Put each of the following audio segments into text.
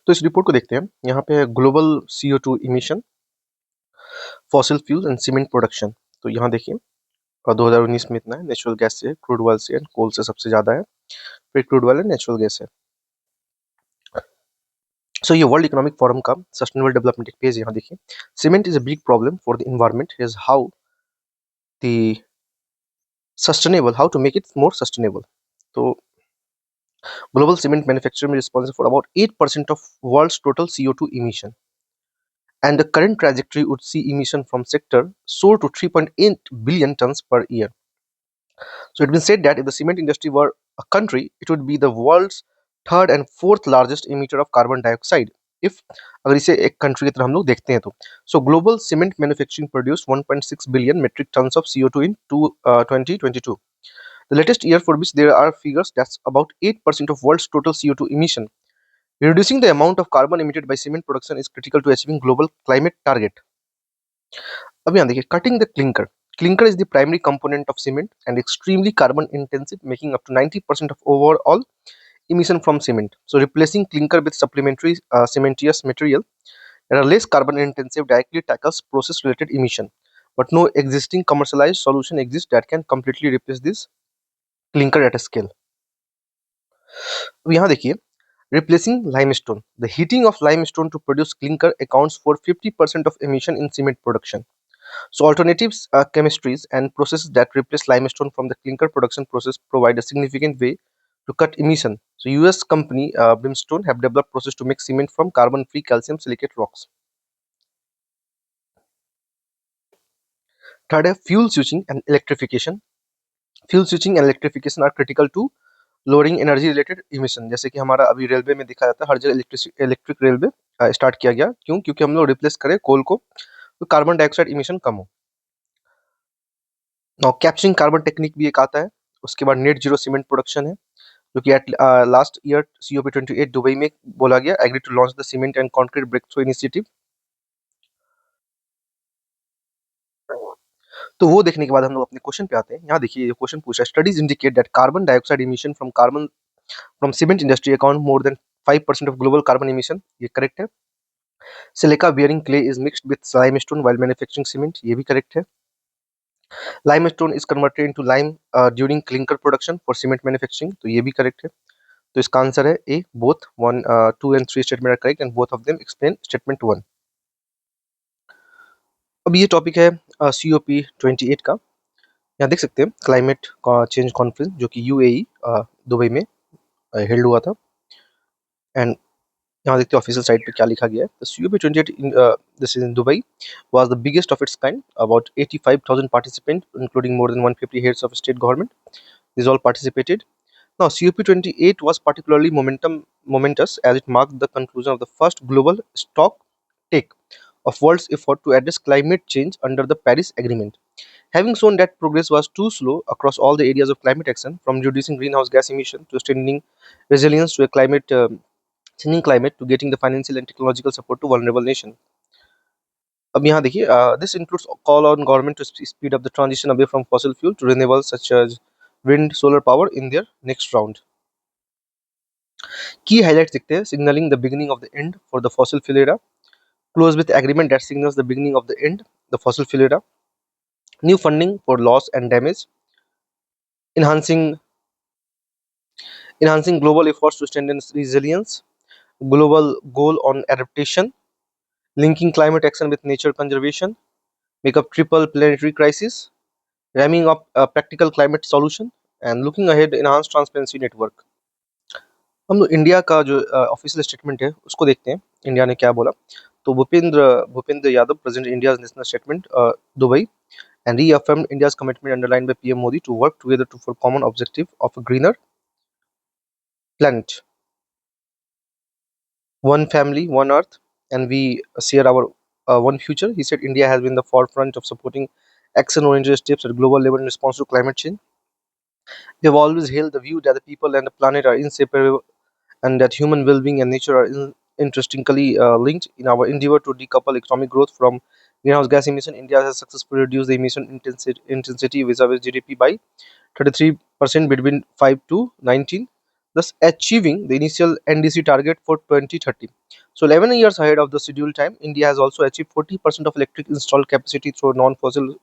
तो इस रिपोर्ट को देखते हैं। यहाँ पे है global CO2 emission, fossil fuel and cement production. तो यहाँ देखिए 2019 में इतना है, नेचुरल गैस से, क्रूड ऑयल से एंड कोल से सबसे ज़्यादा है, फिर crude oil and natural gas है। सो ये वर्ल्ड इकोनॉमिक फोरम का सस्टेनेबल डेवलपमेंट एक पेज यहाँ देखिए। Cement is a big problem for the environment, is how the sustainable, how to make it more sustainable. तो global cement manufacturing is responsible for about 8% of world's total CO2 emission, and the current trajectory would see emission from sector soar to 3.8 billion tons per year. So it's been said that if the cement industry were a country, it would be the world's third and fourth largest emitter of carbon dioxide. If अगर इसे एक country की तरह हम लोग देखते हैं तो so global cement manufacturing produced 1.6 billion metric tons of CO2 in 2022. The latest year for which there are figures that's about 8% of world's total CO2 emission. Reducing the amount of carbon emitted by cement production is critical to achieving global climate target. अब यहाँ देखिए, cutting the clinker. Clinker is the primary component of cement and extremely carbon intensive, making up to 90% of overall emission from cement. So replacing clinker with supplementary cementitious material that are less carbon intensive directly tackles process related emission. But no existing commercialized solution exists that can completely replace this clinker at a scale. अब यहाँ देखिए, replacing limestone. The heating of limestone to produce clinker accounts for 50% of emission in cement production. So alternatives chemistries and processes that replace limestone from the clinker production process provide a significant way to cut emission. So US company Brimstone have developed process to make cement from carbon-free calcium silicate rocks. Third है fuel switching and electrification. Fuel switching and electrification are critical to lowering energy related emission. जैसे कि हमारा अभी railway में दिखा जाता है, हर जगह इलेक्ट्रिक रेलवे स्टार्ट किया गया। क्यों? क्योंकि हम लोग रिप्लेस करें कोल को, तो कार्बन डाइऑक्साइड इमिशन कम हो। नाउ कैप्चरिंग कार्बन टेक्निक भी एक आता है। उसके बाद नेट जीरो सीमेंट प्रोडक्शन है, जो कि at last year COP28 Dubai में बोला गया, agree to launch the cement and concrete breakthrough initiative. तो वो देखने के बाद हम लोग अपने क्वेश्चन पे आते हैं। यहाँ देखिए, ये क्वेश्चन पूछा है, studies indicate that carbon dioxide emission from cement industry account more than 5% of global carbon emission. ये करेक्ट है। Silica bearing clay is mixed with limestone while manufacturing cement, ये भी करेक्ट है। Limestone is converted into lime during clinker production for cement manufacturing, तो ये भी correct है। तो इसका आंसर है A, both 1, 2 and 3 statement are correct and both of them explain statement 1। अब ये टॉपिक है COP28 का। यहाँ देख सकते हैं क्लाइमेट चेंज कॉन्फ्रेंस, जो कि UAE दुबई में हेल्ड हुआ था। एंड यहाँ देखते हैं ऑफिशियल साइट पे क्या लिखा गया है। तो COP28 this is in Dubai was the biggest of its kind, about 85,000 participant including more than 150 heads of state government, this all participated. Now, COP28 was particularly momentous as it marked the conclusion of the first global stock take of world's effort to address climate change under the Paris Agreement. Having shown that progress was too slow across all the areas of climate action, from reducing greenhouse gas emission to strengthening resilience to a changing climate to getting the financial and technological support to vulnerable nations. अब यहाँ देखिए, this includes call on government to speed up the transition away from fossil fuel to renewables such as wind, solar power in their next round. Key highlights दिखते हैं, signaling the beginning of the end for the fossil fuel era, close with agreement that signals the beginning of the end, the fossil fuel era, new funding for loss and damage, enhancing global efforts to strengthen resilience, global goal on adaptation, linking climate action with nature conservation, make up triple planetary crisis, ramming up a practical climate solution, and looking ahead enhanced transparency network. हम लोग India का जो official statement है उसको देखते हैं, India ने क्या बोला। तो Bhupendra Yadav present India's national statement Dubai and reaffirmed India's commitment underlined by PM Modi to work together for common objective of a greener planet. One family, one earth, and we share our one future. He said India has been the forefront of supporting action-oriented steps at global level in response to climate change. We have always held the view that the people and the planet are inseparable and that human well-being and nature are interestingly linked. In our endeavor to decouple economic growth from greenhouse gas emission, India has successfully reduced the emission intensity vis-a-vis GDP by 33% between 5 to 19. thus achieving the initial NDC target for 2030. So 11 years ahead of the scheduled time, India has also achieved 40% of electric installed capacity through non-fossil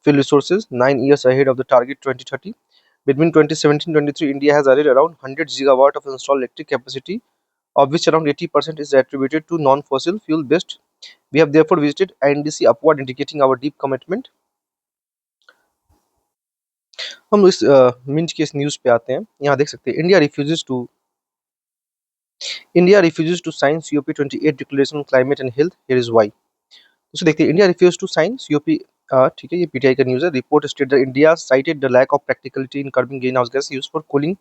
fuel resources, 9 years ahead of the target 2030. Between 2017-23, India has added around 100 gigawatt of installed electric capacity, of which around 80% is attributed to non-fossil fuel based. We have therefore visited NDC upward, indicating our deep commitment. हम इस mint के इस news पे आते हैं। यहाँ देख सकते हैं, India refuses to sign COP28 declaration on climate and health. Here is why. तो देखते हैं, India refuse to sign COP। ठीक है, ये पीटीआई का न्यूज़ है। Report state that India cited the lack of practicality in curbing greenhouse gas use for cooling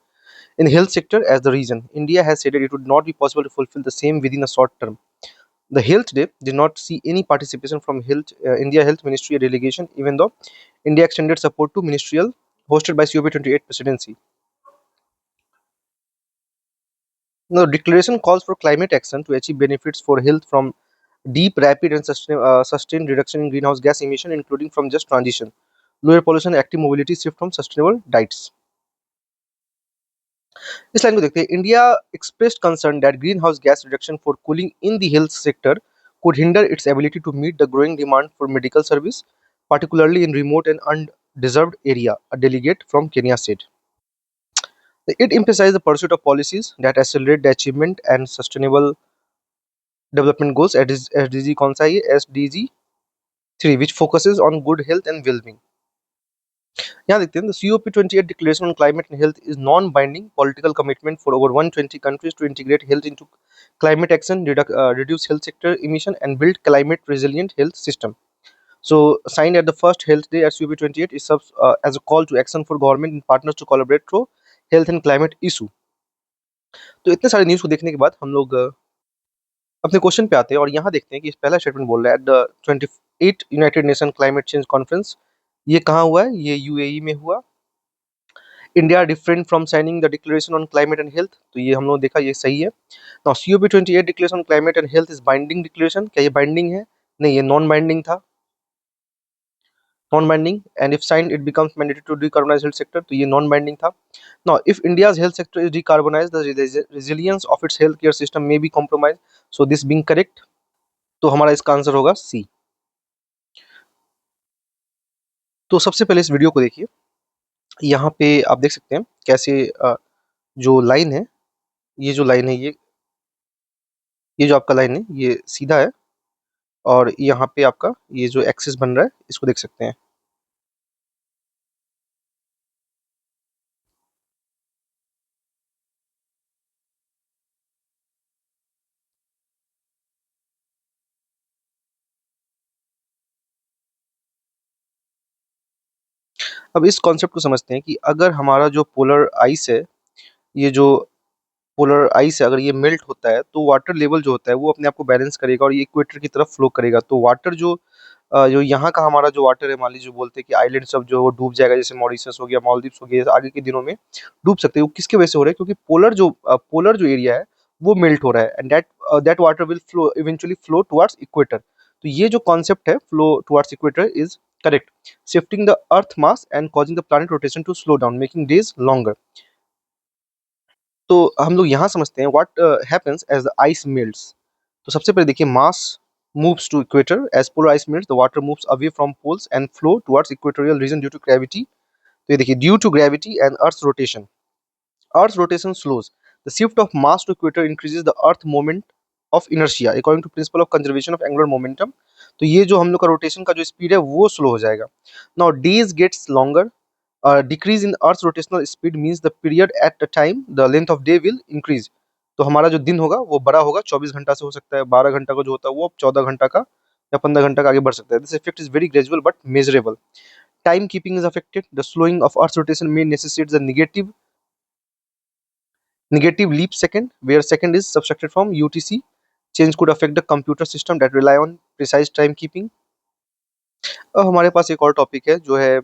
in health sector as the reason. India has said that it would not be possible to fulfill the same within a short term. The Health Day did not see any participation from India Health Ministry delegation, even though India extended support to ministerial hosted by COP28 presidency. The declaration calls for climate action to achieve benefits for health from deep, rapid, and sustained reduction in greenhouse gas emission, including from just transition, lower pollution, active mobility, shift from sustainable diets. इस line को देखते हैं। India expressed concern that greenhouse gas reduction for cooling in the health sector could hinder its ability to meet the growing demand for medical service, particularly in remote and undeserved area, a delegate from Kenya said. It emphasized the pursuit of policies that accelerate the achievement and sustainable development goals at SDG Konsai SDG 3, which focuses on good health and well-being. यहाँ देखते हैं, the COP28 declaration on climate and health is non-binding political commitment for over 120 countries to integrate health into climate action, reduce health sector emission, and build climate resilient health system. So signed at the first health day at COP28 is serves as a call to action for government and partners to collaborate through health and climate issue. तो इतने सारे news को देखने के बाद हम लोग अपने क्वेश्चन पे आते हैं, और यहाँ देखते हैं कि पहला स्टेटमेंट बोल रहा है, at the 28 United Nation climate change conference. ये कहाँ हुआ है? ये यूएई में हुआ। India different from signing the declaration on climate and health, तो ये हम लोग देखा, ये सही है। Now COP28 declaration on climate and health is binding declaration. क्या ये बाइंडिंग है? नहीं, ये नॉन बाइंडिंग था, non binding. And if signed it becomes mandatory to decarbonise health sector, तो ये नॉन बाइंडिंग था। Now if India's health sector is decarbonise, the resilience of its health care system may be compromise, so this being correct, तो हमारा इसका answer होगा सी। तो सबसे पहले इस वीडियो को देखिए। यहाँ पे आप देख सकते हैं कैसे जो लाइन है, ये जो लाइन है, ये जो आपका लाइन है, ये सीधा है, और यहाँ पे आपका ये जो एक्सिस बन रहा है, इसको देख सकते हैं। अब इस कॉन्सेप्ट को समझते हैं कि अगर हमारा जो पोलर आइस है, ये जो पोलर आइस है, अगर ये मेल्ट होता है, तो वाटर लेवल जो होता है वो अपने आप को बैलेंस करेगा और ये इक्वेटर की तरफ फ्लो करेगा। तो वाटर जो यहाँ का हमारा जो वाटर है, मान लीजिए बोलते हैं कि आइलैंड सब जो वो डूब जाएगा, जैसे मॉरिशस हो गया, मालदीव्स हो गया, आगे के दिनों में डूब सकते हैं। वो किसके वजह से हो रहा है? क्योंकि पोलर जो एरिया है वो मेल्ट हो रहा है, and that water will flow eventually flow towards equator. तो ये जो कॉन्सेप्ट है, flow towards equator, is correct, shifting the earth mass and causing the planet rotation to slow down, making days longer. तो हम लोग यहाँ समझते हैं what happens as the ice melts. तो सबसे पहले देखिए, मास moves to equator as polar ice melts, the water moves away from poles and flow towards equatorial region due to gravity। तो ये देखिए, due to gravity and earth's rotation slows the shift of mass to equator, increases the earth moment of inertia according to principle of conservation of angular momentum। तो ये जो हम लोग का rotation का जो स्पीड है वो स्लो हो जाएगा। Now days gets longer, decrease in earth's rotational speed means the period at the time the length of day will increase। तो हमारा जो दिन होगा वो बड़ा होगा, 24 घंटा से हो सकता है 12 घंटा का जो होता है वो 14 घंटा का या 15 घंटा का आगे बढ़ सकता है। This effect is very gradual but measurable. Time keeping is affected, the slowing of earth rotation may necessitate the negative leap second where second is subtracted from UTC। change could affect the computer system that rely on precise time keeping। अब हमारे पास एक और topic है जो है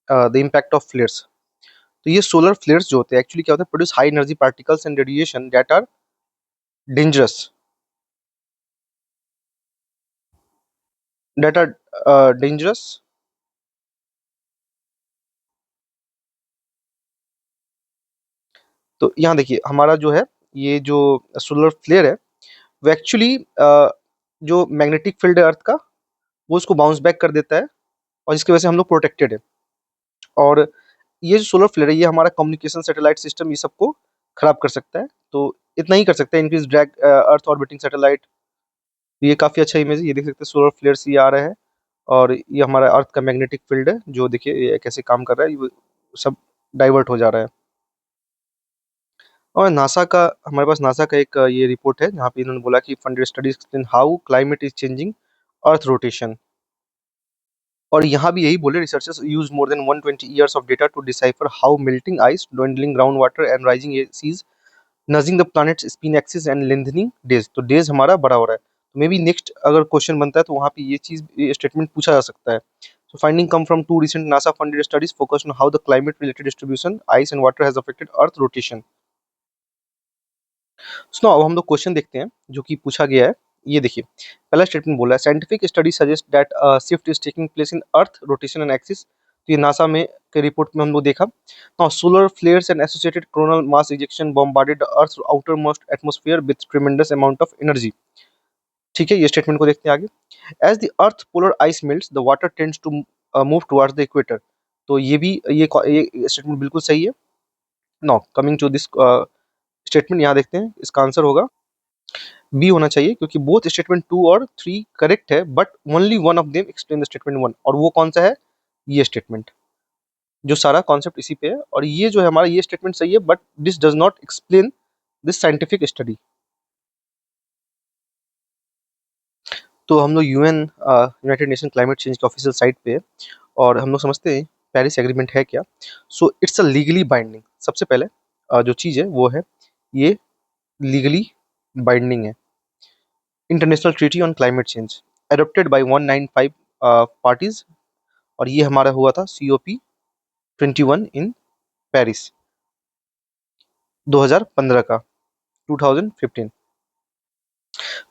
the impact of फ्लेयर्स। तो ये solar flares जो होते हैं एक्चुअली क्या होता है, produce high energy particles and radiation dangerous that are dangerous तो यहाँ देखिए हमारा जो है ये जो सोलर फ्लेयर है वो एक्चुअली जो मैग्नेटिक फील्ड है अर्थ का वो उसको बाउंस बैक कर देता है, और जिसकी वजह से हम लोग प्रोटेक्टेड है। और ये जो सोलर फ्लेयर है ये हमारा कम्युनिकेशन सैटेलाइट सिस्टम ये सबको खराब कर सकता है। तो इतना ही कर सकता है, इंक्रीज ड्रैग अर्थ ऑर्बिटिंग सैटेलाइट। ये काफ़ी अच्छा इमेज है, ये देख सकते हैं सोलर फ्लेयर्स ये आ रहे हैं, और ये हमारा अर्थ का मैग्नेटिक फील्ड है जो देखिए ये कैसे काम कर रहा है, ये सब डाइवर्ट हो जा रहा है। और नासा का, हमारे पास नासा का एक ये रिपोर्ट है जहाँ पे इन्होंने बोला कि funded studies explain how climate is changing earth rotation. और यहाँ भी यही बोले, researchers use more than 120 years of data to decipher how melting ice, dwindling ground water and rising seas nudging the planet's spin axis and lengthening days. तो days हमारा बड़ा हो रहा है, तो मे बी नेक्स्ट अगर क्वेश्चन बनता है तो वहाँ पे ये चीज, ये स्टेटमेंट पूछा जा सकता है। So finding come from two recent NASA funded studies focused on how the climate related distribution ice and water has affected earth rotation. सुनो अब हम लोग क्वेश्चन देखते हैं जो कि पूछा गया है। ये देखिए पहला स्टेटमेंट बोला है, scientific study suggest that shift is taking place in earth rotation and axis. तो ये नासा में के रिपोर्ट में हम लोग देखा। Now solar flares and associated coronal mass ejection bombarded the earth outermost atmosphere with tremendous amount of energy. ठीक है, ये स्टेटमेंट को देखते हैं आगे। As the earth polar ice melts the water tends to move towards the equator. तो ये भी ये स्टेटमेंट बिल्कुल सही है। Now coming to this statement, यहाँ देखते हैं इसका आंसर होगा बी होना चाहिए, क्योंकि बोथ स्टेटमेंट 2 और 3 करेक्ट है, but only one of them explain the statement 1। और वो कौन सा है? ये स्टेटमेंट, जो सारा कॉन्सेप्ट इसी पे है। और ये जो है हमारा ये स्टेटमेंट सही है, but this does not explain this scientific study. तो हम लोग UN United Nation climate change के ऑफिशियल साइट पे है, और हम लोग समझते हैं पेरिस एग्रीमेंट है क्या। So it's a legally binding. सबसे पहले जो चीज़ है वो है ये लीगली बाइंडिंग है। International treaty on climate change adopted by 195 parties, और ये हमारा हुआ था COP 21 इन पेरिस 2015 का, 2015।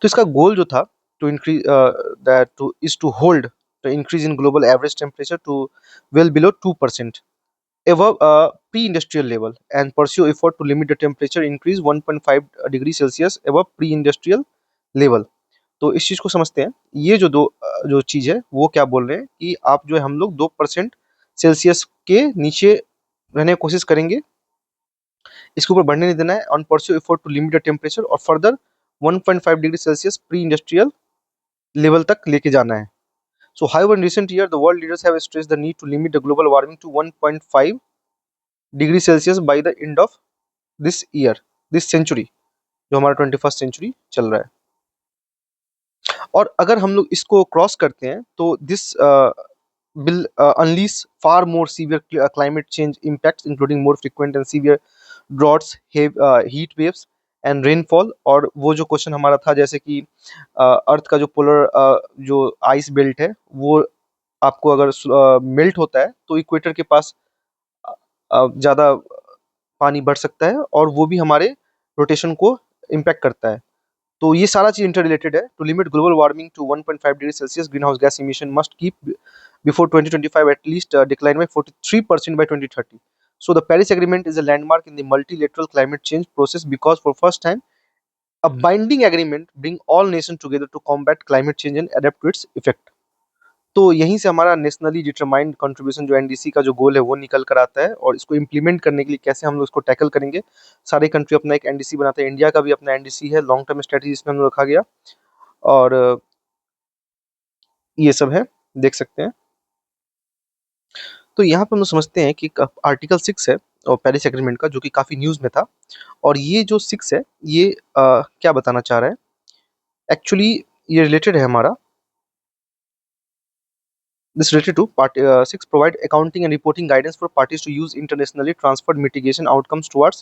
तो इसका गोल जो था to increase that to is to hold the increase in global average temperature to well below 2% above pre-industrial level and pursue effort to limit the temperature increase 1.5 degree Celsius above pre-industrial level। तो इस चीज को समझते हैं। ये जो जो चीज है वो क्या बोल रहे हैं कि आप जो है हम लोग 2% सेल्सियस के नीचे रहने की कोशिश करेंगे, इसके ऊपर बढ़ने नहीं देना है। On pursue effort to limit the temperature, और further 1.5 degree Celsius pre industrial level तक लेके जाना है। So however in recent year the world leaders have stressed the need to limit the global warming to 1.5 degree Celsius by the end of this year, this century, जो हमारा 21st century चल रहा है। और अगर हम लोग इसको क्रॉस करते हैं तो this will unleash far more severe climate change impacts, including more frequent and severe droughts, heat waves and rainfall। और वो जो क्वेश्चन हमारा था जैसे कि अर्थ का जो पोलर जो आइस बेल्ट है वो आपको अगर मेल्ट होता है तो इक्वेटर के पास ज़्यादा पानी बढ़ सकता है, और वो भी हमारे रोटेशन को इम्पैक्ट करता है। तो ये सारा चीज इंटर रिलेटेड है। To limit global warming to 1.5 degree Celsius greenhouse gas emission must keep before 2025 at least decline by 43% by 2030। So the Paris Agreement is a landmark in the multilateral climate change process because for first time a binding agreement bring all nations together to combat climate change and adapt to its effect। तो यहीं से हमारा nationally determined contribution जो NDC का जो गोल है वो निकल कर आता है, और इसको इम्प्लीमेंट करने के लिए कैसे हम लोग इसको टैकल करेंगे। सारे कंट्री अपना एक NDC बनाते हैं, इंडिया का भी अपना NDC है, लॉन्ग टर्म स्ट्रेटेजी इसमें हम लोग रखा गया। और ये सब है, देख सकते हैं। तो यहाँ पे हम लोग समझते हैं कि आर्टिकल 6 है और पेरिस एग्रीमेंट का, जो कि काफ़ी न्यूज़ में था। और ये जो 6 है ये क्या बताना चाह रहा है एक्चुअली, ये रिलेटेड है हमारा, this related to part 6 provide accounting and reporting guidance for parties to use internationally transferred mitigation outcomes towards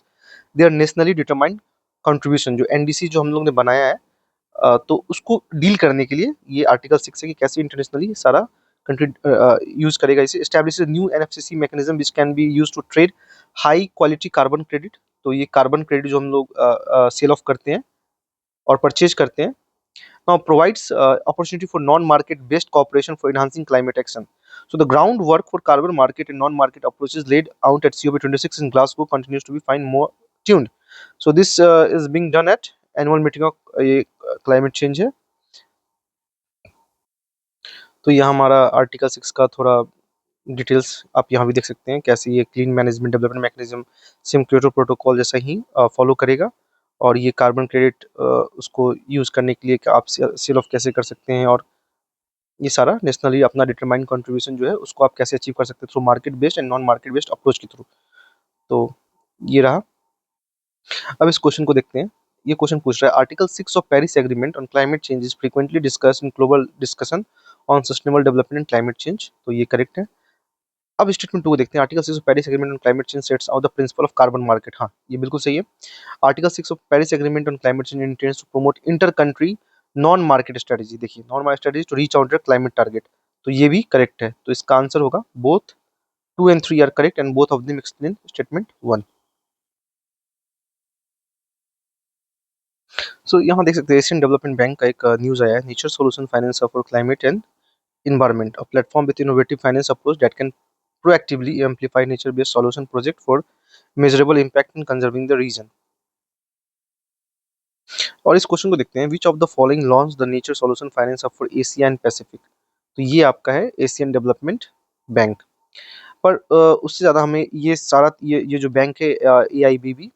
their nationally determined contribution। जो NDC जो हम लोग ने बनाया है तो उसको डील करने के लिए ये आर्टिकल 6 है कि कैसे इंटरनेशनली सारा कंट्री यूज करेगा इसे। Establish new NFCC mechanism which can be use to trade high quality carbon credit. तो ये कार्बन क्रेडिट जो हम लोग सेल ऑफ करते हैं और परचेज करते हैं, now provides opportunity for non-market based cooperation for enhancing climate action। So the groundwork for carbon market and non-market approaches laid out at COP26 in Glasgow continues to be find more tuned. So this is being done at annual meeting of ये climate change है। तो यह हमारा article 6 का थोड़ा details आप यहाँ भी देख सकते हैं, कैसे ये clean management development mechanism same Kyoto protocol जैसा ही फॉलो करेगा। और ये कार्बन क्रेडिट उसको यूज़ करने के लिए कि आप सेल ऑफ कैसे कर सकते हैं, और ये सारा नेशनली अपना डिटरमाइंड कंट्रीब्यूशन जो है उसको आप कैसे अचीव कर सकते हैं through market based and non market based approach के थ्रू। तो ये रहा। अब इस क्वेश्चन को देखते हैं। ये क्वेश्चन पूछ रहा है article 6 of Paris agreement on climate change is frequently discussed in global discussion on sustainable development and climate change. तो ये करेक्ट है। अब स्टेटमेंट 2 को देखते हैं। Article 6 of Paris agreement on climate change sets out the principle of carbon market. हाँ, ये बिल्कुल सही है। Article 6 of Paris agreement on climate change intends to promote inter country non market strategy. देखिए, non market strategy to reach out the climate target. तो ये भी correct है। तो इसका आंसर होगा both 2 and 3 are correct and both of them explain statement 1। सो यहाँ देख सकते हैं एशियन डेवलपमेंट बैंक का एक न्यूज़ आया है, nature solution finance for climate and environment, a platform with innovative finance approach that can proactively amplify nature-based solution project for measurable impact in conserving the region। और इस question को देखते हैं, विच of the following launch the nature solution finance hub for Asia and Pacific. तो ये आपका है Asian development bank. पर उससे ज़्यादा हमें ये सारा ये जो बैंक है AIBB,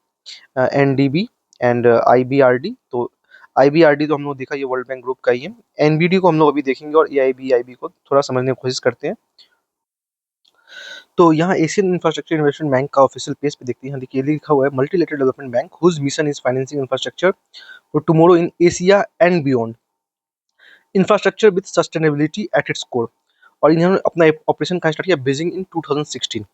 NDB एंड IBRD। तो IBRD तो हम लोग देखा, ये वर्ल्ड बैंक ग्रुप का ही है। NBD को हम लोग अभी देखेंगे और AIBIB को थोड़ा समझने की कोशिश करते हैं। तो यहाँ एशियन इंफ्रास्ट्रक्चर इन्वेस्टमेंट बैंक का ऑफिशियल पेज पे देखते हैं। देखिए लिखा हुआ है multilateral development bank whose mission is financing infrastructure for tomorrow in Asia and beyond, infrastructure with sustainability at its core. और इन्होंने अपना ऑपरेशन कहाँ स्टार्ट किया, बीजिंग इन 2016।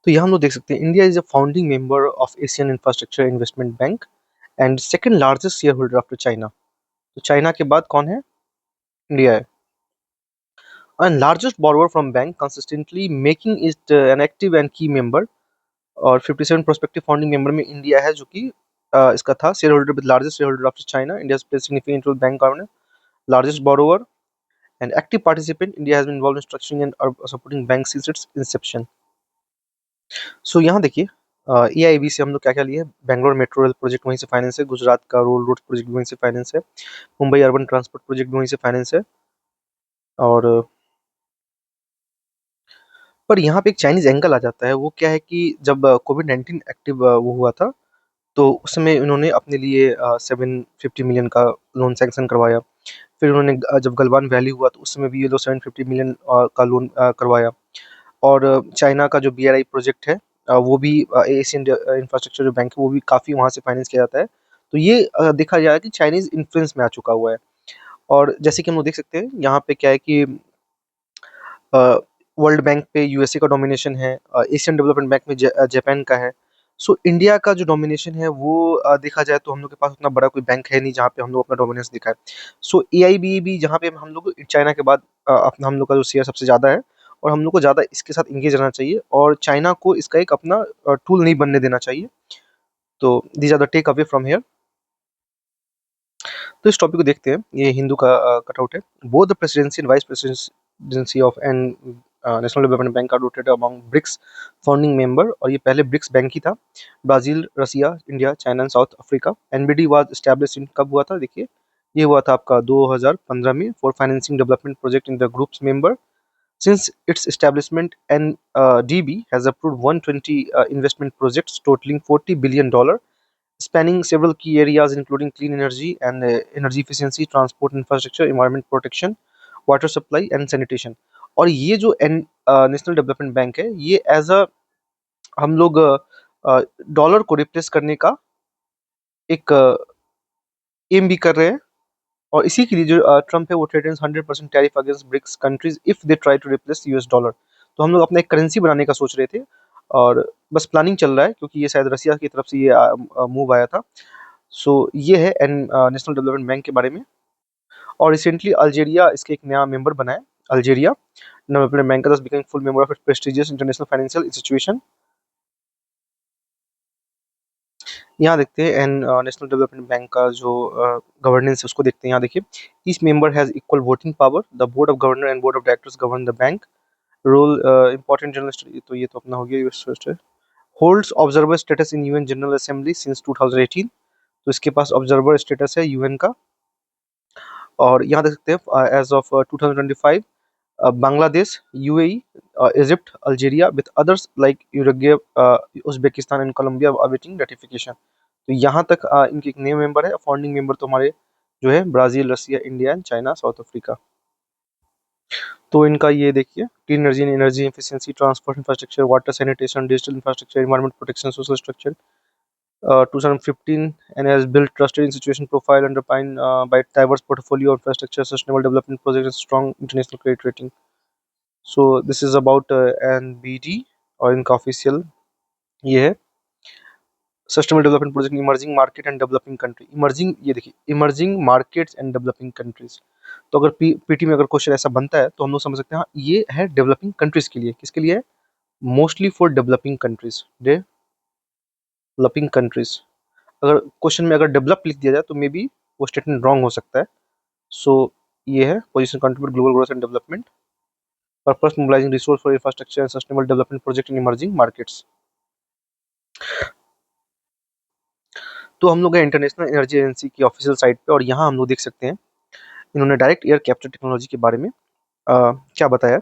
तो यहाँ हम लोग देख सकते हैं India is a founding member of Asian infrastructure investment bank and second largest shareholder after China. तो चाइना के बाद कौन है, इंडिया है। And largest borrower from bank consistently making it an active and key member. और 57 prospective founding member में India है, जो कि इसका था shareholder with largest shareholder after China. India plays significant role bank governance, largest borrower and active participant. India has been involved in structuring and supporting banks since its inception. So यहाँ देखिए AIB से हम लोग क्या क्या लिए, Bangalore metro rail project वहीं से फाइनेंस है, गुजरात का रोल रोड प्रोजेक्ट वहीं से फाइनेंस है, मुंबई अर्बन ट्रांसपोर्ट प्रोजेक्ट वहीं से फाइनेंस है। और पर यहाँ पे एक चाइनीज एंगल आ जाता है। वो क्या है कि जब कोविड-19 एक्टिव वो हुआ था, तो उस समय उन्होंने अपने लिए 750 मिलियन का लोन सैंक्शन करवाया। फिर उन्होंने जब गलवान वैली हुआ तो उस समय भी ये लोग 750 मिलियन का लोन करवाया। और चाइना का जो BRI प्रोजेक्ट है वो भी एशियन इंफ्रास्ट्रक्चर जो बैंक है वो भी काफ़ी वहाँ से फाइनेंस किया जाता है। तो ये देखा जाए कि चाइनीज़ इन्फ्लुएंस में आ चुका हुआ है। और जैसे कि हम लोग देख सकते हैं यहाँ पे क्या है कि वर्ल्ड बैंक पे USA का डोमिनेशन है, एशियन डेवलपमेंट बैंक में जापान का है। सो इंडिया का जो डोमिनेशन है वो देखा जाए तो हम लोग के पास उतना बड़ा कोई बैंक है नहीं जहाँ पे हम लोग अपना डोमिनेंस दिखाए। सो AIBB जहाँ पे हम लोग चाइना के बाद अपना हम लोग का जो शेयर सबसे ज़्यादा है, और हम लोग को ज़्यादा इसके साथ इंगेज रहना चाहिए और चाइना को इसका एक अपना टूल नहीं बनने देना चाहिए। तो these are the takeaway from here. तो इस टॉपिक को देखते हैं। ये हिंदू का कटआउट है। Both the presidency and vice presidency of an national development bank are rotated among BRICS founding member. और ये पहले ब्रिक्स बैंक ही था, Brazil, Russia, India, China and South Africa. NBD was established in कब हुआ था, देखिए ये हुआ था आपका 2015 में for financing development project in the groups member. Since its establishment, NDB has approved 120 investment projects totaling $40 billion, spanning several key areas including clean energy and energy efficiency, transport infrastructure, environment protection, water supply and sanitation. और ये जो national development bank है ये as a हम लोग dollar को replace करने का एक एम भी कर रहे हैं। और इसी के लिए जो ट्रम्प है वो threatens 100% tariff against BRICS countries if they try to replace US dollar. तो हम लोग अपना एक करेंसी बनाने का सोच रहे थे और बस प्लानिंग चल रहा है, क्योंकि ये शायद रसिया की तरफ से ये मूव आया था। सो ये है नेशनल डेवलपमेंट बैंक के बारे में। और रिसेंटली अल्जीरिया इसके एक नया मेंबर बना है। अल्जीरिया डेवलपमेंट बैंक का becoming full member of its prestigious international financial institution. यहाँ देखते हैं एंड नेशनल डेवलपमेंट बैंक का जो गवर्नेंस है उसको देखते हैं। यहाँ देखिए each member has equal voting power, the board of governor and board of directors govern the bank role important general study, तो ये तो अपना हो गया US. Holds observer status in UN general assembly since 2018, तो इसके पास ऑब्जर्वर स्टेटस है यूएन का। और यहाँ देख सकते हैं as of 2025 Bangladesh, UAE, Egypt, Algeria with others like Uruguay, Uzbekistan and Colombia awaiting ratification. तो यहाँ तक इनके एक नए मेंबर है। फाउंडिंग मेंबर तो हमारे जो है Brazil, Russia, India and China, South Africa. तो इनका ये देखिए, clean energy, energy efficiency, transport infrastructure, water sanitation, digital infrastructure, environment protection, social structure, 2015, and has built trusted institution profile underpinned by diverse portfolio of infrastructure, sustainable development projects, and strong international credit rating. So this is about NBD, और इनका official ये है sustainable development project, emerging market and developing country. Emerging, ये देखिए, emerging markets and developing countries. तो अगर PT में अगर क्वेश्चन ऐसा बनता है तो हम लोग समझ सकते हैं हाँ ये है डेवलपिंग कंट्रीज के लिए। किसके लिए है? Mostly for developing countries, developing countries. अगर क्वेश्चन में अगर डेवलप लिख दिया जाए तो मे बी वो स्टेटमेंट रॉन्ग हो सकता है। सो ये है position contribute global growth and development, purpose mobilising resource for infrastructure and sustainable development project in emerging markets. तो हम लोग हैं इंटरनेशनल एनर्जी एजेंसी की ऑफिशियल साइट पे, और यहाँ हम लोग देख सकते हैं इन्होंने डायरेक्ट एयर कैप्चर टेक्नोलॉजी के बारे में क्या बताया।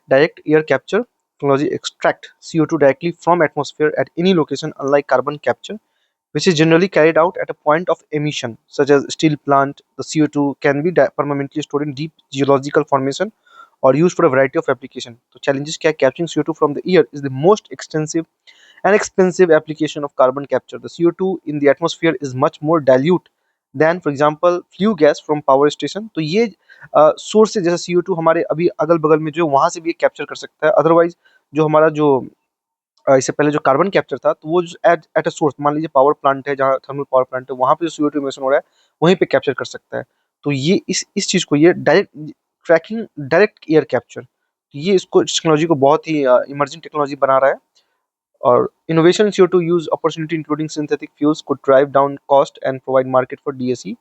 Direct air capture technology extract CO2 directly from atmosphere at any location, unlike carbon capture, which is generally carried out at a point of emission, such as steel plant. The CO2 can be permanently stored in deep geological formation or used for a variety of application. तो challenges क्या है? Capturing CO2 from the air is the most extensive and expensive application of carbon capture. The CO2 in the atmosphere is much more dilute than, for example, flue gas from power station. तो ये source से, जैसे CO2 हमारे अभी अगल बगल में जो है वहाँ से भी कैप्चर कर सकता है। अदरवाइज जो हमारा जो इससे पहले जो कार्बन कैप्चर था, तो वो एट एट अ सोर्स, मान लीजिए पावर प्लांट है, जहाँ थर्मल पावर प्लांट है, वहाँ पे जो CO2 इमिशन हो रहा है वहीं पे कैप्चर कर सकता है। तो ये इस चीज़ को, ये direct tracking, direct air capture, ये इसको, इस टेक्नोलॉजी को बहुत ही इमर्जिंग टेक्नोलॉजी बना रहा है। और innovation in CO2 use opportunity including synthetic fuels could drive down cost and provide market for DAC.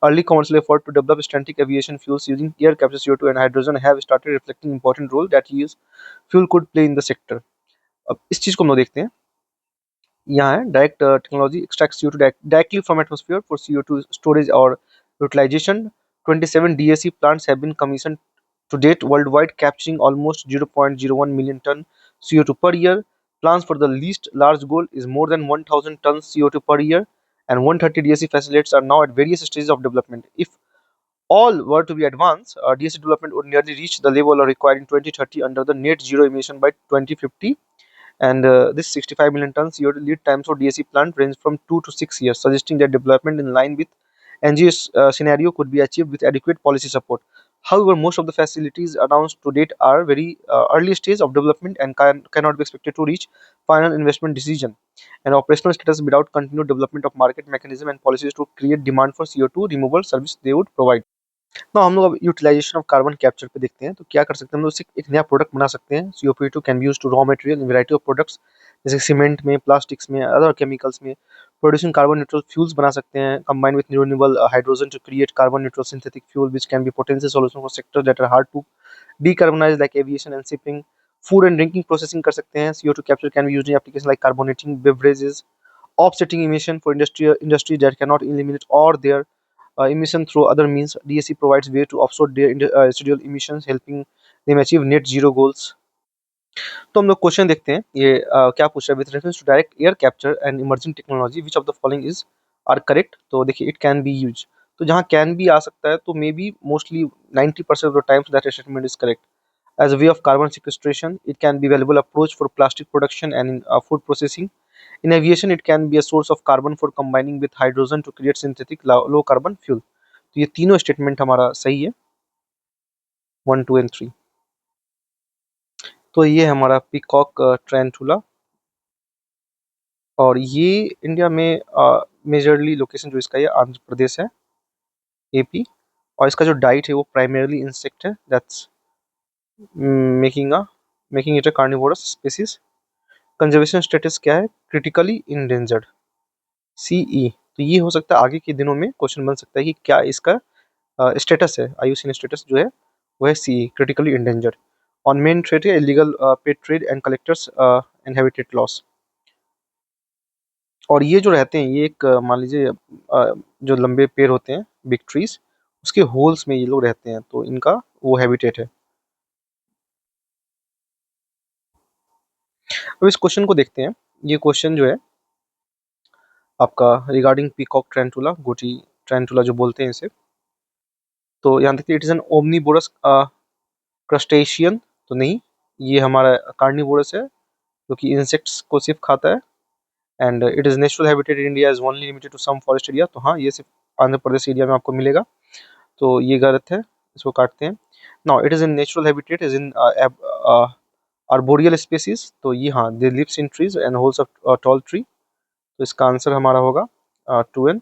Early commercial effort to develop static aviation fuels using air capture CO2 and hydrogen have started reflecting important role that use fuel could play in the sector. अब इस चीज को हम लोग देखते हैं। यहाँ है direct technology extract CO2 directly from atmosphere for CO2 storage or utilization. 27 DAC plants have been commissioned to date worldwide, capturing almost 0.01 million ton CO2 per year. Plans for the least large goal is more than 1,000 tons CO2 per year, and 130 DAC facilities are now at various stages of development. If all were to be advanced, DAC development would nearly reach the level required in 2030 under the net zero emission by 2050. And this 65 million ton CO2 lead times for DAC plant range from 2 to 6 years, suggesting that development in line with NGO's scenario could be achieved with adequate policy support. However, most of the facilities announced to date are very early stage of development and cannot be expected to reach final investment decision and operational status without continued development of market mechanism and policies to create demand for CO2 removal service they would provide. ना हम लोग अब utilisation of carbon capture पे देखते हैं। तो क्या कर सकते हैं हम लोग? इससे एक नया प्रोडक्ट बना सकते हैं। CO2 can be used to raw material in variety of products, जैसे सीमेंट में, प्लास्टिक्स में, अदर केमिकल्स में। प्रोड्यूसिंग कार्बन न्यूट्रल फ्यूल्स बना सकते हैं combine with renewable hydrogen to create carbon neutral synthetic fuel which can be potential solution for sectors that are hard to decarbonize like aviation and shipping. Food and drinking processing कर सकते हैं। CO2 capture can be used in applications like carbonating beverages, offsetting emission for industry that cannot eliminate or their emission through other means. DAC provides way to offset their residual emissions, helping them achieve net zero goals. तो हम लोग question देखते हैं। ये क्या पूछ रहा है? With reference to direct air capture and emerging technology which of the following is are correct. तो देखिए, इट कैन बी यूज, तो जहाँ कैन बी आ सकता है तो may be mostly 90% of the times that statement is correct. As a way of carbon sequestration, it can be valuable approach for plastic production and in food processing. In aviation, it can be a source of carbon for combining with hydrogen to create synthetic low carbon fuel. तो ये तीनों statement हमारा सही है, 1, 2 and 3। तो ये हमारा peacock ट्रेंटुला, और ये इंडिया में मेजरली लोकेशन जो इसका है आंध्र प्रदेश है, AP। और इसका जो डाइट है वो प्राइमरली इंसेक्ट है, that's making it a carnivorous species. Conservation status क्या है? Critically endangered, CE। तो ये हो सकता है आगे के दिनों में क्वेश्चन बन सकता है कि क्या इसका स्टेटस है, IUCN स्टेटस जो है वो है CE, critically endangered. On main threat है illegal pet trade and collectors and habitat loss. और ये जो रहते हैं ये एक मान लीजिए जो लंबे पेड़ होते हैं बिग ट्रीज, उसके होल्स में ये लोग रहते हैं, तो इनका वो हैबिटेट है। अब इस क्वेश्चन को देखते हैं। ये क्वेश्चन जो है आपका रिगार्डिंग पीकॉक ट्रेंटुला, गोटी ट्रेंटुला जो बोलते हैं इसे। तो यहाँ देखिए इट इज एन ओमनीबोरस क्रस्टेशियन, तो नहीं, ये हमारा कार्निवोरस है जो कि इंसेक्ट्स को सिर्फ खाता है। And it is natural habitat in India is only limited to some forest area, तो हाँ ये सिर्फ आंध्र प्रदेश एरिया में आपको मिलेगा, तो ये गलत है, इसको काटते हैं। Now it is in natural habitat is in arboreal species, तो ये हाँ they lives in trees and holes of tall tree, तो इसका आंसर हमारा होगा 2N।